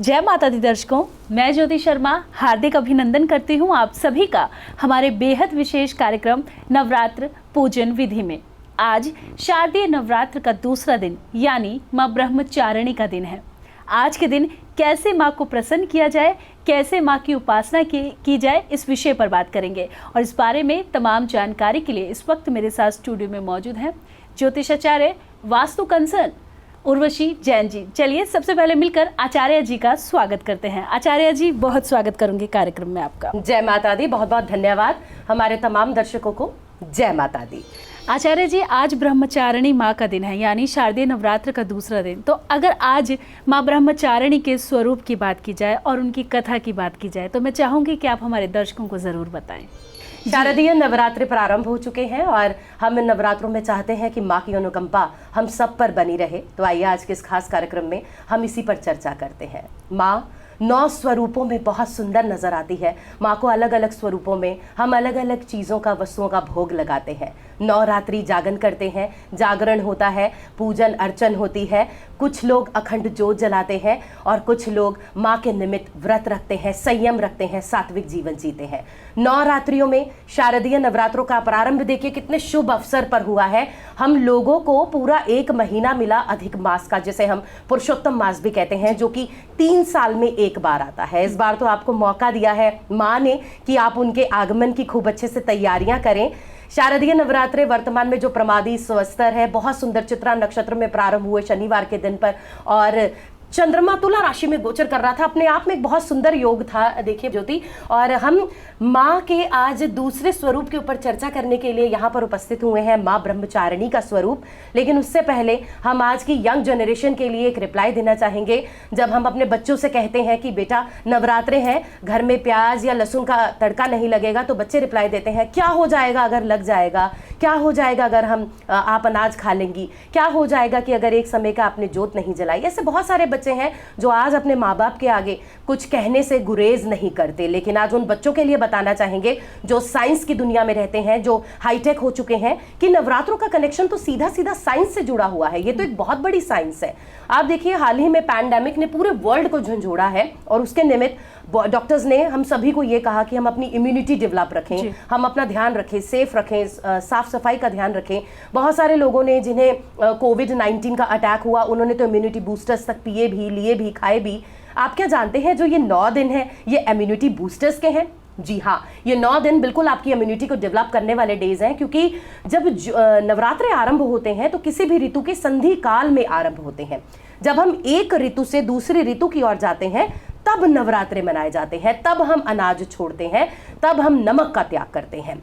जय माता दी दर्शकों, मैं ज्योति शर्मा हार्दिक अभिनंदन करती हूँ आप सभी का हमारे बेहद विशेष कार्यक्रम नवरात्र पूजन विधि में। आज शारदीय नवरात्र का दूसरा दिन यानी माँ ब्रह्मचारिणी का दिन है। आज के दिन कैसे माँ को प्रसन्न किया जाए, कैसे माँ की उपासना की जाए, इस विषय पर बात करेंगे। और इस बारे में तमाम जानकारी के लिए इस वक्त मेरे साथ स्टूडियो में मौजूद हैं ज्योतिषाचार्य वास्तु कंसर्न उर्वशी जैन जी। चलिए सबसे पहले मिलकर आचार्य जी का स्वागत करते हैं। आचार्य जी, बहुत स्वागत करूंगी कार्यक्रम में आपका। जय माता दी, बहुत बहुत धन्यवाद हमारे तमाम दर्शकों को। जय माता दी। आचार्य जी, आज ब्रह्मचारिणी माँ का दिन है यानी शारदीय नवरात्र का दूसरा दिन। तो अगर आज माँ ब्रह्मचारिणी के स्वरूप की बात की जाए और उनकी कथा की बात की जाए तो मैं चाहूंगी कि आप हमारे दर्शकों को जरूर बताएं। शारदीय नवरात्रि प्रारंभ हो चुके हैं और हम इन नवरात्रों में चाहते हैं कि माँ की अनुकंपा हम सब पर बनी रहे। तो आइए आज के इस खास कार्यक्रम में हम इसी पर चर्चा करते हैं। माँ 9 स्वरूपों में बहुत सुंदर नजर आती है। माँ को अलग अलग स्वरूपों में हम अलग अलग चीज़ों का, वस्तुओं का भोग लगाते हैं। नवरात्रि जागरण करते हैं, जागरण होता है, पूजन अर्चन होती है। कुछ लोग अखंड ज्योत जलाते हैं और कुछ लोग माँ के निमित्त व्रत रखते हैं, संयम रखते हैं, सात्विक जीवन जीते हैं। नवरात्रियों में शारदीय नवरात्रों का प्रारंभ देखिए कितने शुभ अवसर पर हुआ है। हम लोगों को पूरा 1 महीना मिला अधिक मास का, जिसे हम पुरुषोत्तम मास भी कहते हैं, जो कि 3 साल में एक बार आता है। इस बार तो आपको मौका दिया है माँ ने कि आप उनके आगमन की खूब अच्छे से तैयारियां करें। शारदीय नवरात्रे वर्तमान में जो प्रमादी स्वस्तर है, बहुत सुंदर चित्रा नक्षत्र में प्रारंभ हुए शनिवार के दिन पर और चंद्रमा तुला राशि में गोचर कर रहा था। अपने आप में एक बहुत सुंदर योग था देखिए ज्योति। और हम माँ के आज दूसरे स्वरूप के ऊपर चर्चा करने के लिए यहाँ पर उपस्थित हुए हैं, माँ ब्रह्मचारिणी का स्वरूप। लेकिन उससे पहले हम आज की यंग जनरेशन के लिए एक रिप्लाई देना चाहेंगे। जब हम अपने बच्चों से कहते हैं कि बेटा नवरात्रे हैं, घर में प्याज या लहसुन का तड़का नहीं लगेगा, तो बच्चे रिप्लाई देते हैं क्या हो जाएगा अगर लग जाएगा, क्या हो जाएगा अगर आप अनाज खा लेंगी, क्या हो जाएगा कि अगर एक समय का आपने जोत नहीं जलाई। ऐसे बहुत सारे बच्चे हैं जो आज अपने माँ बाप के आगे कुछ कहने से गुरेज नहीं करते। लेकिन आज उन बच्चों के लिए बताना चाहेंगे जो साइंस की दुनिया में रहते हैं, जो हाईटेक हो चुके हैं, कि नवरात्रों का कनेक्शन तो सीधा सीधा साइंस से जुड़ा हुआ है। ये तो एक बहुत बड़ी साइंस है। आप देखिए हाल ही में पैंडेमिक ने पूरे वर्ल्ड को झंझोड़ा है और उसके निमित्त डॉक्टर्स ने हम सभी को ये कहा कि हम अपनी इम्यूनिटी डेवलप रखें, हम अपना ध्यान रखें, सेफ रखें, साफ सफाई का ध्यान रखें। बहुत सारे लोगों ने जिन्हें कोविड-19 का अटैक हुआ, उन्होंने तो इम्यूनिटी बूस्टर्स तक पिए भी, लिए भी, खाए भी। आप क्या जानते हैं जो ये 9 दिन है ये इम्यूनिटी बूस्टर्स के हैं? जी हाँ, ये 9 दिन बिल्कुल आपकी इम्यूनिटी को डेवलप करने वाले डेज हैं। क्योंकि जब नवरात्रे आरंभ होते हैं तो किसी भी ऋतु के संधि काल में आरंभ होते हैं। जब हम एक ऋतु से दूसरी ऋतु की ओर जाते हैं तब नवरात्रे मनाए जाते हैं, तब हम अनाज छोड़ते हैं, तब हम नमक का त्याग करते हैं।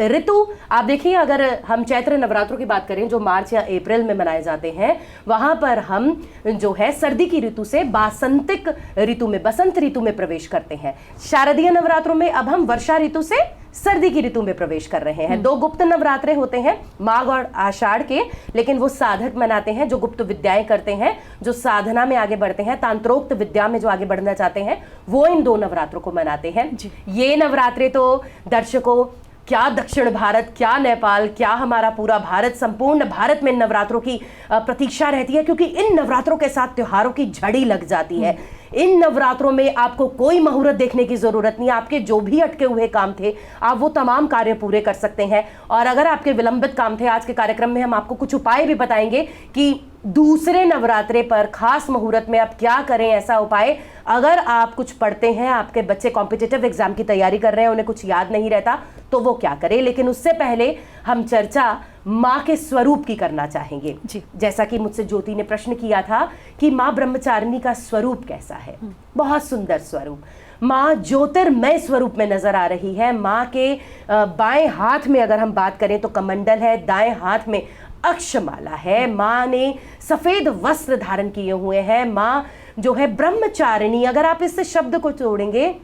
ऋतु आप देखिए, अगर हम चैत्र नवरात्रों की बात करें जो मार्च या अप्रैल में मनाए जाते हैं, वहां पर हम जो है सर्दी की ऋतु से बासंतिक ऋतु में, बसंत ऋतु में प्रवेश करते हैं। शारदीय नवरात्रों में अब हम वर्षा ऋतु से सर्दी की ऋतु में प्रवेश कर रहे हैं। 2 गुप्त नवरात्रे होते हैं, माघ और आषाढ़ के, लेकिन वो साधक मनाते हैं जो गुप्त विद्याएं करते हैं, जो साधना में आगे बढ़ते हैं, तांत्रोक्त विद्या में जो आगे बढ़ना चाहते हैं, वो इन 2 नवरात्रों को मनाते हैं। ये नवरात्रे तो दर्शकों, क्या दक्षिण भारत, क्या नेपाल, क्या हमारा पूरा भारत, संपूर्ण भारत में इन नवरात्रों की प्रतीक्षा रहती है। क्योंकि इन नवरात्रों के साथ त्योहारों की झड़ी लग जाती है। इन नवरात्रों में आपको कोई मुहूर्त देखने की जरूरत नहीं। आपके जो भी अटके हुए काम थे, आप वो तमाम कार्य पूरे कर सकते हैं। और अगर आपके विलंबित काम थे, आज के कार्यक्रम में हम आपको कुछ उपाय भी बताएंगे कि दूसरे नवरात्रे पर खास मुहूर्त में आप क्या करें। ऐसा उपाय, अगर आप कुछ पढ़ते हैं, आपके बच्चे कॉम्पिटिटिव एग्जाम की तैयारी कर रहे हैं, उन्हें कुछ याद नहीं रहता, तो वो क्या करें। लेकिन उससे पहले हम चर्चा माँ के स्वरूप की करना चाहेंगे। जैसा कि मुझसे ज्योति ने प्रश्न किया था कि माँ ब्रह्मचारिणी का स्वरूप कैसा है। बहुत सुंदर स्वरूप। माँ ज्योतिर्मय स्वरूप में नजर आ रही है। माँ के बाएं हाथ में अगर हम बात करें तो कमंडल है, दाएं हाथ में अक्षमाला है। माँ ने सफेद वस्त्र धारण किए हुए हैं। माँ जो है ब्रह्मचारिणी, अगर आप इस शब्द को जोड़ेंगे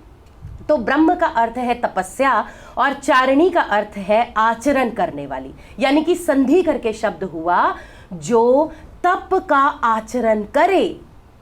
तो ब्रह्म का अर्थ है तपस्या और चारिणी का अर्थ है आचरण करने वाली, यानी कि संधि करके शब्द हुआ जो तप का आचरण करे।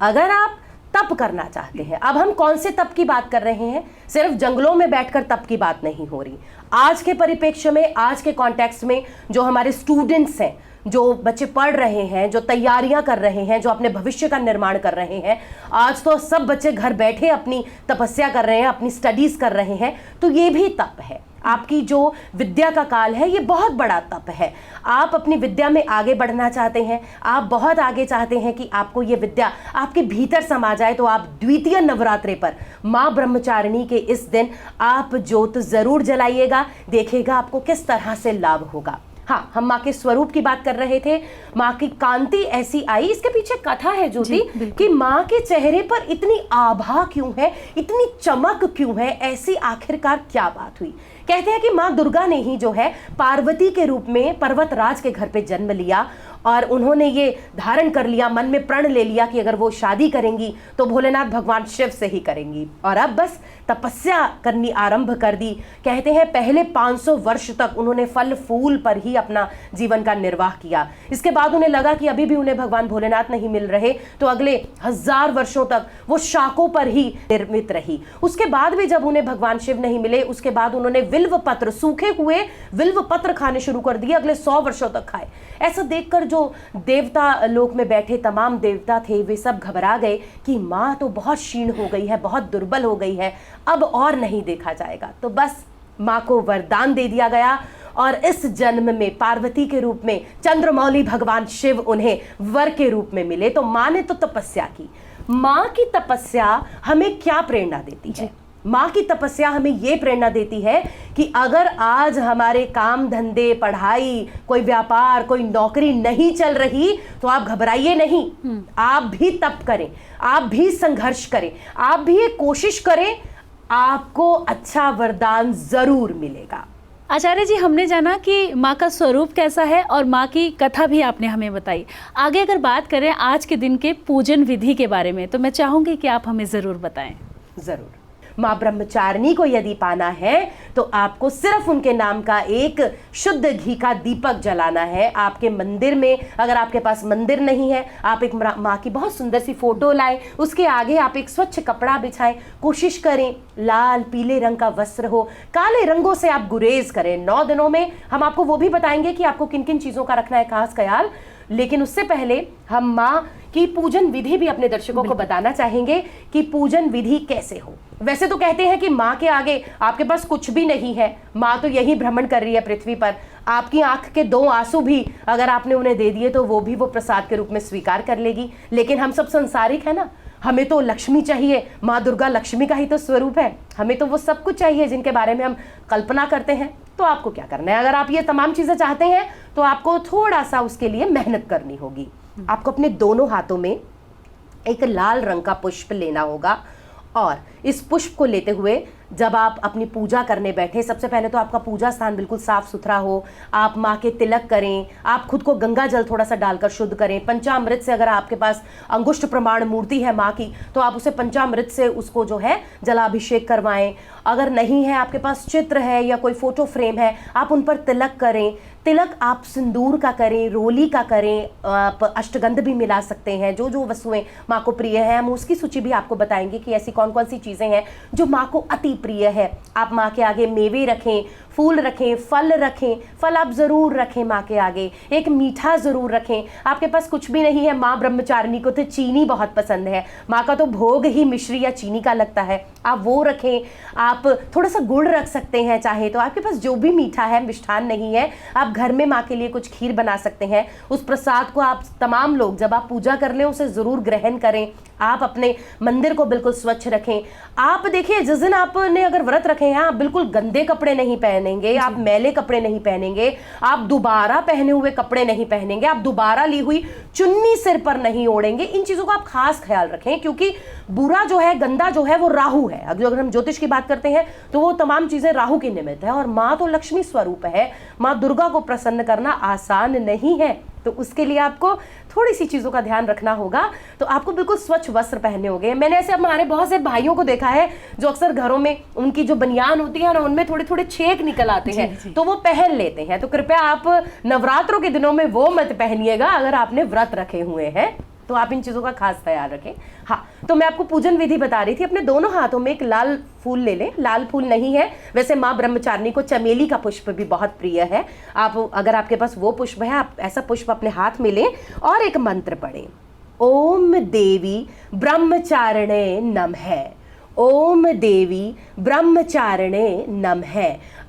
अगर आप तप करना चाहते हैं, अब हम कौन से तप की बात कर रहे हैं? सिर्फ जंगलों में बैठकर तप की बात नहीं हो रही। आज के परिप्रेक्ष्य में, आज के कॉन्टेक्स्ट में जो हमारे स्टूडेंट्स हैं, जो बच्चे पढ़ रहे हैं, जो तैयारियां कर रहे हैं, जो अपने भविष्य का निर्माण कर रहे हैं, आज तो सब बच्चे घर बैठे अपनी तपस्या कर रहे हैं, अपनी स्टडीज कर रहे हैं, तो ये भी तप है। आपकी जो विद्या का काल है ये बहुत बड़ा तप है। आप अपनी विद्या में आगे बढ़ना चाहते हैं, आप बहुत आगे चाहते हैं कि आपको ये विद्या आपके भीतर समा जाए, तो आप द्वितीय नवरात्रे पर माँ ब्रह्मचारिणी के इस दिन आप ज्योत जरूर जलाइएगा। देखिएगा आपको किस तरह से लाभ होगा। हाँ, हम माँ के स्वरूप की बात कर रहे थे। माँ की कांति ऐसी आई, इसके पीछे कथा है ज्योति कि माँ के चेहरे पर इतनी आभा क्यों है, इतनी चमक क्यों है, ऐसी आखिरकार क्या बात हुई। कहते हैं कि माँ दुर्गा ने ही जो है पार्वती के रूप में पर्वतराज के घर पे जन्म लिया और उन्होंने ये धारण कर लिया, मन में प्रण ले लिया कि अगर वो शादी करेंगी तो भोलेनाथ भगवान शिव से ही करेंगी। और अब बस तपस्या करनी आरंभ कर दी। कहते हैं पहले 500 वर्ष तक उन्होंने फल फूल पर ही अपना जीवन का निर्वाह किया। इसके बाद उन्हें लगा कि अभी भी उन्हें भगवान भोलेनाथ नहीं मिल रहे, तो अगले 1000 वर्षों तक वो शाकों पर ही निर्मित रही। उसके बाद भी जब उन्हें भगवान शिव नहीं मिले, उसके बाद उन्होंने विल्व पत्र, सूखे हुए विल्व पत्र खाने शुरू कर दिए, अगले 100 वर्षों तक खाए। ऐसा देखकर जो देवता लोक में बैठे तमाम देवता थे वे सब घबरा गए कि माँ तो बहुत क्षीण हो गई है, बहुत दुर्बल हो गई है, अब और नहीं देखा जाएगा। तो बस माँ को वरदान दे दिया गया और इस जन्म में पार्वती के रूप में चंद्रमौली भगवान शिव उन्हें वर के रूप में मिले। तो माँ ने तो तपस्या की। माँ की तपस्या हमें क्या प्रेरणा देती है? माँ की तपस्या हमें ये प्रेरणा देती है कि अगर आज हमारे काम धंधे, पढ़ाई, कोई व्यापार, कोई नौकरी नहीं चल रही तो आप घबराइए नहीं। आप भी तप करें, आप भी संघर्ष करें, आप भी ये कोशिश करें, आपको अच्छा वरदान जरूर मिलेगा। आचार्य जी, हमने जाना कि माँ का स्वरूप कैसा है और माँ की कथा भी आपने हमें बताई। आगे अगर बात करें आज के दिन के पूजन विधि के बारे में, तो मैं चाहूंगी कि आप हमें जरूर बताएं। जरूर। माँ ब्रह्मचारिणी को यदि पाना है तो आपको सिर्फ उनके नाम का एक शुद्ध घी का दीपक जलाना है। आपके मंदिर में, अगर आपके पास मंदिर नहीं है, आप एक माँ की बहुत सुंदर सी फोटो लाएं, उसके आगे आप एक स्वच्छ कपड़ा बिछाएं। कोशिश करें लाल पीले रंग का वस्त्र हो, काले रंगों से आप गुरेज करें। 9 दिनों में हम आपको वो भी बताएंगे कि आपको किन किन चीज़ों का रखना है खास ख्याल। लेकिन उससे पहले हम माँ की पूजन विधि भी अपने दर्शकों को बताना चाहेंगे कि पूजन विधि कैसे हो। वैसे तो कहते हैं कि माँ के आगे आपके पास कुछ भी नहीं है, माँ तो यही भ्रमण कर रही है पृथ्वी पर। आपकी आंख के 2 आंसू भी अगर आपने उन्हें दे दिए तो वो भी वो प्रसाद के रूप में स्वीकार कर लेगी। लेकिन हम सब संसारिक है ना, हमें तो लक्ष्मी चाहिए। माँ दुर्गा लक्ष्मी का ही तो स्वरूप है। हमें तो वो सब कुछ चाहिए जिनके बारे में हम कल्पना करते हैं। तो आपको क्या करना है, अगर आप ये तमाम चीज़ें चाहते हैं तो आपको थोड़ा सा उसके लिए मेहनत करनी होगी। आपको अपने दोनों हाथों में एक लाल रंग का पुष्प लेना होगा और इस पुष्प को लेते हुए जब आप अपनी पूजा करने बैठे, सबसे पहले तो आपका पूजा स्थान बिल्कुल साफ सुथरा हो। आप माँ के तिलक करें, आप खुद को गंगा जल थोड़ा सा डालकर शुद्ध करें। पंचामृत से, अगर आपके पास अंगुष्ठ प्रमाण मूर्ति है माँ की, तो आप उसे पंचामृत से उसको जो है जलाभिषेक करवाएं। अगर नहीं है, आपके पास चित्र है या कोई फोटो फ्रेम है, आप उन पर तिलक करें। तिलक आप सिंदूर का करें, रोली का करें, आप अष्टगंध भी मिला सकते हैं। जो जो वस्तुएं माँ को प्रिय है, हम उसकी सूची भी आपको बताएंगे कि ऐसी कौन कौन सी चीज़ें हैं जो माँ को अति प्रिय है। आप माँ के आगे मेवे रखें, फूल रखें, फल रखें। फल आप ज़रूर रखें माँ के आगे, एक मीठा ज़रूर रखें। आपके पास कुछ भी नहीं है, माँ ब्रह्मचारिणी को तो चीनी बहुत पसंद है, माँ का तो भोग ही मिश्री या चीनी का लगता है, आप वो रखें। आप थोड़ा सा गुड़ रख सकते हैं चाहे तो। आपके पास जो भी मीठा है, मिष्ठान नहीं है, आप घर में माँ के लिए कुछ खीर बना सकते हैं। उस प्रसाद को आप तमाम लोग जब आप पूजा कर लें उसे ज़रूर ग्रहण करें। आप अपने मंदिर को बिल्कुल स्वच्छ रखें। आप देखिए, जिस दिन आपने अगर व्रत रखे हैं, आप बिल्कुल गंदे कपड़े नहीं पहनेंगे, आप मैले कपड़े नहीं पहनेंगे, आप दोबारा पहने हुए कपड़े नहीं पहनेंगे, आप दोबारा ली हुई चुन्नी सिर पर नहीं ओढ़ेंगे। इन चीज़ों का आप खास ख्याल रखें, क्योंकि बुरा जो है, गंदा जो है, वो राहु है। अगर हम ज्योतिष की बात करते हैं तो वो तमाम चीज़ें राहु की निमित्त है। और माँ तो लक्ष्मी स्वरूप है, माँ दुर्गा को प्रसन्न करना आसान नहीं है। तो उसके लिए आपको थोड़ी सी चीज़ों का ध्यान रखना होगा। तो आपको बिल्कुल स्वच्छ वस्त्र पहनने होंगे। मैंने ऐसे हमारे बहुत से भाइयों को देखा है जो अक्सर घरों में उनकी जो बनियान होती है ना, उनमें थोड़े थोड़े छेक निकल आते हैं, तो वो पहन लेते हैं। तो कृपया आप नवरात्रों के दिनों में वो मत पहनिएगा अगर आपने व्रत रखे हुए हैं। तो आप इन चीज़ों का खास ख्याल रखें। हाँ, तो मैं आपको पूजन विधि बता रही थी। अपने दोनों हाथों में एक लाल फूल ले लें। लाल फूल नहीं है, वैसे माँ ब्रह्मचारिणी को चमेली का पुष्प भी बहुत प्रिय है। आप अगर आपके पास वो पुष्प है, आप ऐसा पुष्प अपने हाथ में लें और एक मंत्र पढ़ें, ओम देवी ब्रह्मचारिणे नमः। ओम देवी ब्रह्मचारिणे नमः।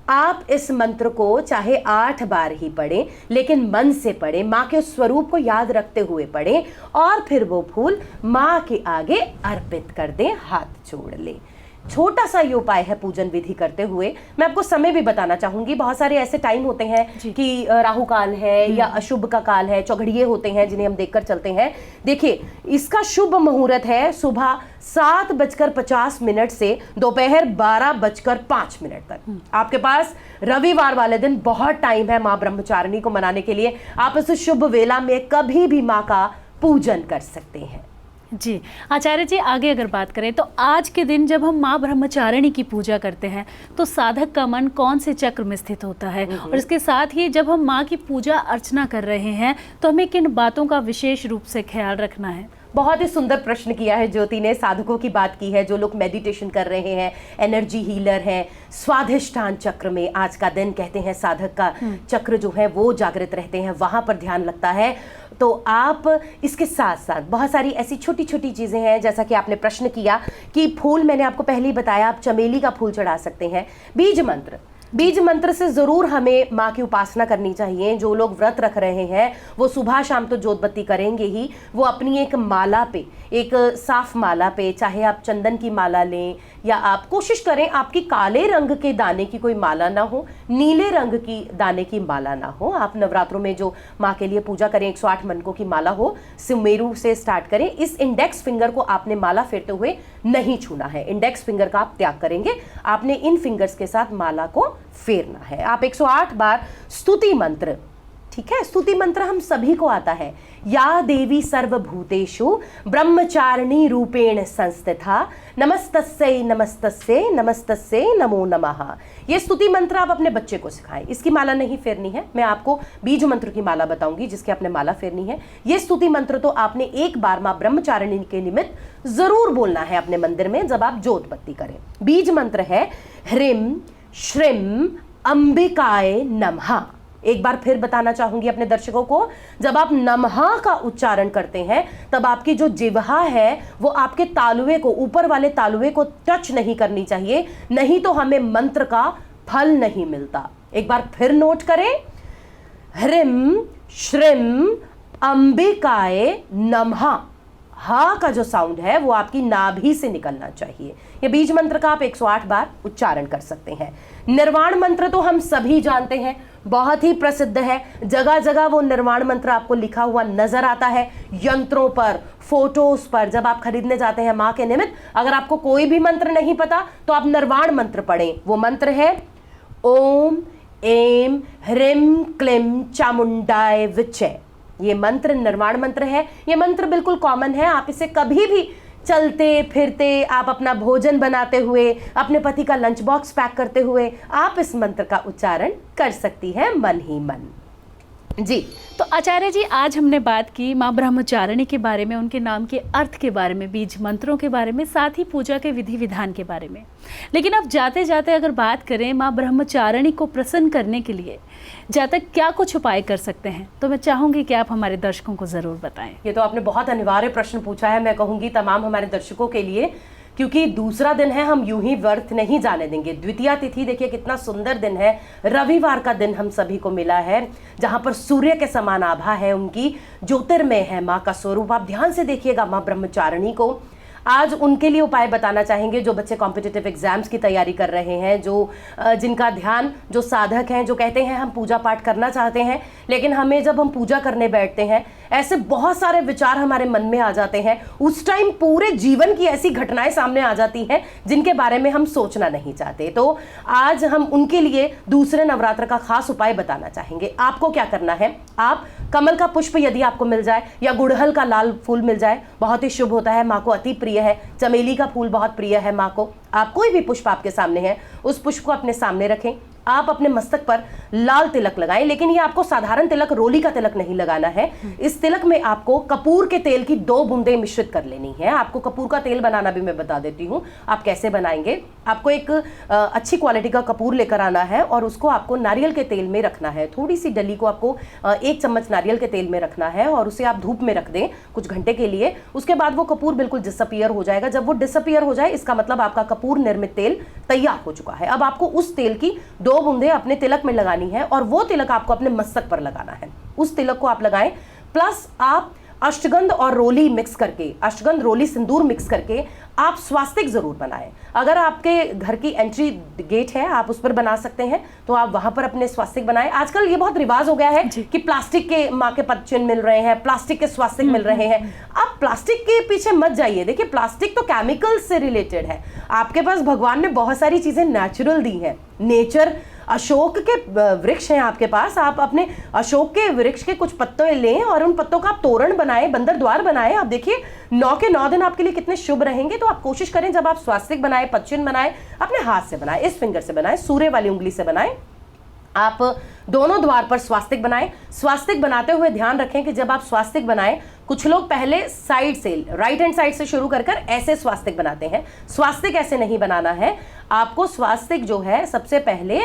आप इस मंत्र को चाहे 8 बार ही पढ़ें, लेकिन मन से पढ़ें, माँ के स्वरूप को याद रखते हुए पढ़ें और फिर वो फूल माँ के आगे अर्पित कर दें, हाथ जोड़ लें। छोटा सा ये उपाय है पूजन विधि करते हुए। मैं आपको समय भी बताना चाहूंगी। बहुत सारे ऐसे टाइम होते हैं कि राहु काल है या अशुभ का काल है, चौघड़िए होते हैं जिन्हें हम देखकर चलते हैं। देखिए, इसका शुभ मुहूर्त है सुबह 7:50 से दोपहर 12:05 तक। आपके पास रविवार वाले दिन बहुत टाइम है माँ ब्रह्मचारिणी को मनाने के लिए। आप इस शुभ वेला में कभी भी माँ का पूजन कर सकते हैं। जी आचार्य जी, आगे अगर बात करें तो आज के दिन जब हम माँ ब्रह्मचारिणी की पूजा करते हैं तो साधक का मन कौन से चक्र में स्थित होता है, और इसके साथ ही जब हम माँ की पूजा अर्चना कर रहे हैं तो हमें किन बातों का विशेष रूप से ख्याल रखना है? बहुत ही सुंदर प्रश्न किया है ज्योति ने। साधकों की बात की है, जो लोग मेडिटेशन कर रहे हैं, एनर्जी हीलर हैं, स्वाधिष्ठान चक्र में आज का दिन कहते हैं साधक का चक्र जो है वो जागृत रहते हैं, वहां पर ध्यान लगता है। तो आप इसके साथ साथ बहुत सारी ऐसी छोटी छोटी चीज़ें हैं, जैसा कि आपने प्रश्न किया कि फूल, मैंने आपको पहले ही बताया, आप चमेली का फूल चढ़ा सकते हैं। बीज मंत्र से ज़रूर हमें माँ की उपासना करनी चाहिए। जो लोग व्रत रख रहे हैं वो सुबह शाम तो जोत बत्ती करेंगे ही, वो अपनी एक माला पे, एक साफ माला पे, चाहे आप चंदन की माला लें या आप कोशिश करें आपकी काले रंग के दाने की कोई माला ना हो, नीले रंग की दाने की माला ना हो। आप नवरात्रों में जो माँ के लिए पूजा करें 108 मनकों की माला हो, सुमेरु से स्टार्ट करें। इस इंडेक्स फिंगर को आपने माला फेरते हुए नहीं छूना है, इंडेक्स फिंगर का आप त्याग करेंगे, आपने इन फिंगर्स के साथ माला को फेरना है। आप 108 बार स्तुति मंत्र, ठीक है, स्तुति मंत्र हम सभी को आता है, या देवी सर्वभूतेषु ब्रह्मचारिणी रूपेण संस्थिता नमस्तस्यै नमस्तस्यै नमस्तस्यै नमो नमः। ये स्तुति मंत्र आप अपने बच्चे को सिखाएं। इसकी माला नहीं फेरनी है, मैं आपको बीज मंत्र की माला बताऊंगी जिसकी आपने माला फेरनी है। ये स्तुति मंत्र तो आपने एक बार माँ ब्रह्मचारिणी के निमित्त जरूर बोलना है अपने मंदिर में जब आप जोत बत्ती करें। बीज मंत्र है ह्रीं श्रीं अंबिकाय नमः। एक बार फिर बताना चाहूंगी अपने दर्शकों को, जब आप नमः का उच्चारण करते हैं तब आपकी जो जिह्वा है वो आपके तालुए को, ऊपर वाले तालुए को टच नहीं करनी चाहिए, नहीं तो हमें मंत्र का फल नहीं मिलता। एक बार फिर नोट करें, ह्रीं श्रीं अंबिकाय नमः। हा का जो साउंड है वो आपकी नाभि से निकलना चाहिए। ये बीज मंत्र का आप 108 बार उच्चारण कर सकते हैं। निर्वाण मंत्र तो हम सभी जानते हैं, बहुत ही प्रसिद्ध है, जगह जगह वो निर्वाण मंत्र आपको लिखा हुआ नजर आता है, यंत्रों पर, फोटोज पर। जब आप खरीदने जाते हैं माँ के निमित्त, अगर आपको कोई भी मंत्र नहीं पता तो आप निर्वाण मंत्र पढ़ें। वो मंत्र है ओम ऐं ह्रीं क्लीं चामुंडाय विच्चे। ये मंत्र निर्वाण मंत्र है। ये मंत्र बिल्कुल कॉमन है, आप इसे कभी भी चलते फिरते, आप अपना भोजन बनाते हुए, अपने पति का लंच बॉक्स पैक करते हुए आप इस मंत्र का उच्चारण कर सकती हैं मन ही मन। जी, तो आचार्य जी, आज हमने बात की माँ ब्रह्मचारिणी के बारे में, उनके नाम के अर्थ के बारे में, बीज मंत्रों के बारे में, साथ ही पूजा के विधि विधान के बारे में। लेकिन अब जाते जाते अगर बात करें माँ ब्रह्मचारिणी को प्रसन्न करने के लिए जातक क्या कुछ उपाय कर सकते हैं, तो मैं चाहूंगी कि आप हमारे दर्शकों को ज़रूर बताएं। ये तो आपने बहुत अनिवार्य प्रश्न पूछा है, मैं कहूँगी तमाम हमारे दर्शकों के लिए, क्योंकि दूसरा दिन है, हम यूं ही व्रत नहीं जाने देंगे। द्वितीया तिथि देखिए कितना सुंदर दिन है, रविवार का दिन हम सभी को मिला है, जहां पर सूर्य के समान आभा है, उनकी ज्योतिर्मय है माँ का स्वरूप। आप ध्यान से देखिएगा माँ ब्रह्मचारिणी को। आज उनके लिए उपाय बताना चाहेंगे जो बच्चे कॉम्पिटिटिव एग्जाम्स की तैयारी कर रहे हैं, जो जिनका ध्यान, जो साधक हैं, जो कहते हैं हम पूजा पाठ करना चाहते हैं, लेकिन हमें जब हम पूजा करने बैठते हैं ऐसे बहुत सारे विचार हमारे मन में आ जाते हैं। उस टाइम पूरे जीवन की ऐसी घटनाएं सामने आ जाती हैं जिनके बारे में हम सोचना नहीं चाहते। तो आज हम उनके लिए दूसरे नवरात्र का खास उपाय बताना चाहेंगे। आपको क्या करना है, आप कमल का पुष्प यदि आपको मिल जाए या गुड़हल का लाल फूल मिल जाए, बहुत ही शुभ होता है, माँ को अति प्रिय है। चमेली का फूल बहुत प्रिय है माँ को। आप कोई भी पुष्प आपके सामने है, उस पुष्प को अपने सामने रखें, आप अपने मस्तक पर लाल तिलक लगाएं, लेकिन ये आपको साधारण तिलक, रोली का तिलक नहीं लगाना है। इस तिलक में आपको कपूर के तेल की 2 बूंदें मिश्रित कर लेनी है। आपको कपूर का तेल बनाना भी मैं बता देती हूँ आप कैसे बनाएंगे। आपको एक अच्छी क्वालिटी का कपूर लेकर आना है और उसको आपको नारियल के तेल में रखना है। थोड़ी सी डली को आपको 1 चम्मच नारियल के तेल में रखना है और उसे आप धूप में रख दें कुछ घंटे के लिए। उसके बाद वो कपूर बिल्कुल डिसअपीयर हो जाएगा। जब वो डिसअपीयर हो जाए, इसका मतलब आपका कपूर निर्मित तेल तैयार हो चुका है। अब आपको उस तेल की 2 बूंदें अपने तिलक में लगानी है और वो तिलक आपको अपने मस्तक पर लगाना है। उस तिलक को आप लगाएं, प्लस आप अष्टगंध और रोली मिक्स करके, अष्टगंध रोली सिंदूर मिक्स करके आप स्वास्तिक जरूर बनाएं। अगर आपके घर की एंट्री गेट है, आप उस पर बना सकते हैं, तो आप वहां पर अपने स्वास्तिक बनाएं। आजकल ये बहुत रिवाज हो गया है कि प्लास्टिक के माँ के पद चिन्ह मिल रहे हैं, प्लास्टिक के स्वास्तिक मिल रहे हैं। आप प्लास्टिक के पीछे मत जाइए। देखिए, प्लास्टिक तो केमिकल से रिलेटेड है। आपके पास भगवान ने बहुत सारी चीजें नेचुरल दी हैं। नेचर, अशोक के वृक्ष हैं आपके पास, आप अपने अशोक के वृक्ष के कुछ पत्ते लें और उन पत्तों का आप तोरण बनाएं, बंदर द्वार बनाएं। आप देखिए 9 के 9 दिन आपके लिए कितने शुभ रहेंगे। तो आप कोशिश करें, जब आप स्वास्तिक बनाएं, पदचिन्ह बनाएं, अपने हाथ से बनाएं, इस फिंगर से बनाएं, सूर्य वाली उंगली से बनाएं। आप दोनों द्वार पर स्वास्तिक बनाएं। स्वास्तिक बनाते हुए ध्यान रखें कि जब आप स्वास्तिक बनाएं, कुछ लोग पहले साइड से, राइट हैंड साइड से शुरू कर ऐसे स्वास्तिक बनाते हैं। स्वास्तिक ऐसे नहीं बनाना है। आपको स्वास्तिक जो है, सबसे पहले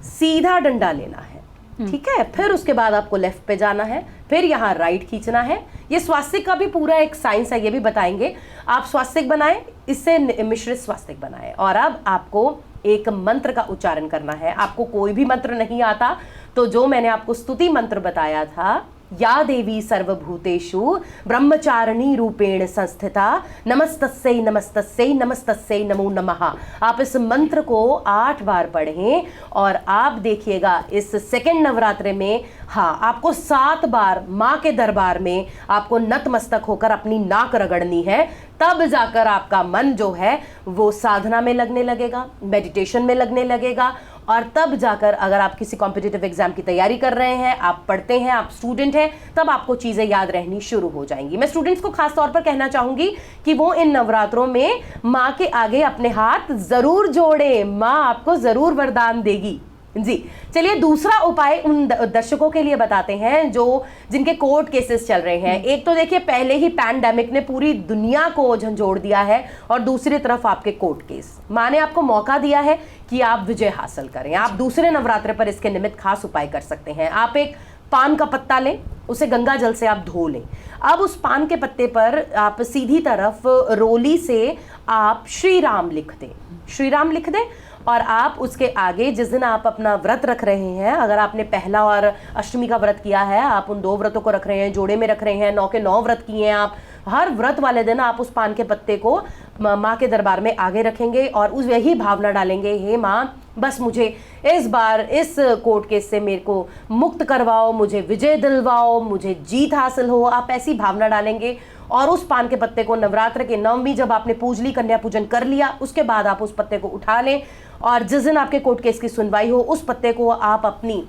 सीधा डंडा लेना है, ठीक है। फिर उसके बाद आपको लेफ्ट पे जाना है, फिर यहाँ राइट खींचना है। ये स्वास्तिक का भी पूरा एक साइंस है, ये भी बताएंगे। आप स्वास्तिक बनाएं, इससे मिश्रित स्वास्तिक बनाएं। और अब आपको एक मंत्र का उच्चारण करना है। आपको कोई भी मंत्र नहीं आता तो जो मैंने आपको स्तुति मंत्र बताया था, या देवी सर्वभूतेषु ब्रह्मचारिणी रूपेण संस्थिता नमस्तस्यै नमस्तस्यै नमस्तस्यै नमो नमः। आप इस मंत्र को 8 बार पढ़ें और आप देखिएगा इस सेकंड नवरात्रि में, हाँ, आपको 7 बार माँ के दरबार में आपको नतमस्तक होकर अपनी नाक रगड़नी है। तब जाकर आपका मन जो है वो साधना में लगने लगेगा, मेडिटेशन में लगने लगेगा। और तब जाकर, अगर आप किसी कॉम्पिटिटिव एग्जाम की तैयारी कर रहे हैं, आप पढ़ते हैं, आप स्टूडेंट हैं, तब आपको चीजें याद रहनी शुरू हो जाएंगी। मैं स्टूडेंट्स को खास तौर पर कहना चाहूंगी कि वो इन नवरात्रों में माँ के आगे अपने हाथ जरूर जोड़ें। माँ आपको जरूर वरदान देगी जी। चलिए, दूसरा उपाय उन दर्शकों के लिए बताते हैं जो जिनके कोर्ट केसेस चल रहे हैं। एक तो देखिए, पहले ही पैंडेमिक ने पूरी दुनिया को झंझोड़ दिया है और दूसरी तरफ आपके कोर्ट केस। माँ ने आपको मौका दिया है कि आप विजय हासिल करें। आप दूसरे नवरात्रे पर इसके निमित्त खास उपाय कर सकते हैं। आप एक पान का पत्ता लें, उसे गंगा जल से आप धो लें। अब उस पान के पत्ते पर आप सीधी तरफ रोली से आप श्री राम लिख दें, श्री राम लिख दें। और आप उसके आगे, जिस दिन आप अपना व्रत रख रहे हैं, अगर आपने पहला और अष्टमी का व्रत किया है, आप उन 2 व्रतों को रख रहे हैं, जोड़े में रख रहे हैं, 9 के 9 व्रत किए हैं आप, हर व्रत वाले दिन आप उस पान के पत्ते को माँ के दरबार में आगे रखेंगे और उस यही भावना डालेंगे, हे माँ, बस मुझे इस बार इस कोर्ट केस से मेरे को मुक्त करवाओ, मुझे विजय दिलवाओ, मुझे जीत हासिल हो। आप ऐसी भावना डालेंगे और उस पान के पत्ते को नवरात्र के 9वीं जब आपने पूज ली, कन्या पूजन कर लिया, उसके बाद आप उस पत्ते को उठा लें और जिस दिन आपके कोर्ट केस की सुनवाई हो, उस पत्ते को आप अपनी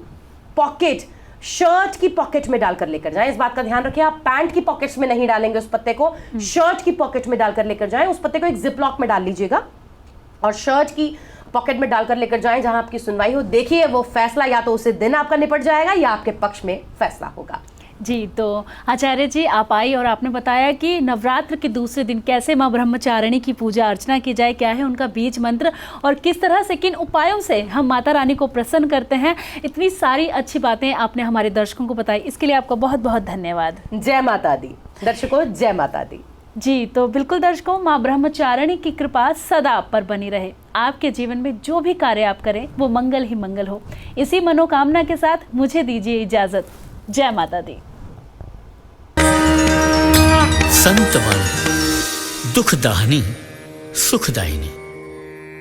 पॉकेट, शर्ट की पॉकेट में डालकर लेकर जाएं। इस बात का ध्यान रखिए, आप पैंट की पॉकेट्स में नहीं डालेंगे उस पत्ते को, शर्ट की पॉकेट में डालकर लेकर जाएं। उस पत्ते को एक जिप लॉक में डाल लीजिएगा और शर्ट की पॉकेट में डालकर लेकर जाएं जहां आपकी सुनवाई हो। देखिए, वो फैसला या तो उसी दिन आपका निपट जाएगा या आपके पक्ष में फैसला होगा। जी, तो आचार्य जी, आप आई और आपने बताया कि नवरात्र के दूसरे दिन कैसे माँ ब्रह्मचारिणी की पूजा अर्चना की जाए, क्या है उनका बीज मंत्र और किस तरह से, किन उपायों से हम माता रानी को प्रसन्न करते हैं। इतनी सारी अच्छी बातें आपने हमारे दर्शकों को बताई, इसके लिए आपका बहुत बहुत धन्यवाद। जय माता दी। दर्शकों, जय माता दी। जी, तो बिल्कुल दर्शकों, माँ ब्रह्मचारिणी की कृपा सदा आप पर बनी रहे। आपके जीवन में जो भी कार्य आप करें वो मंगल ही मंगल हो। इसी मनोकामना के साथ मुझे दीजिए इजाजत। जय माता दी। संत वाणी दुखदाहिनी सुखदायिनी।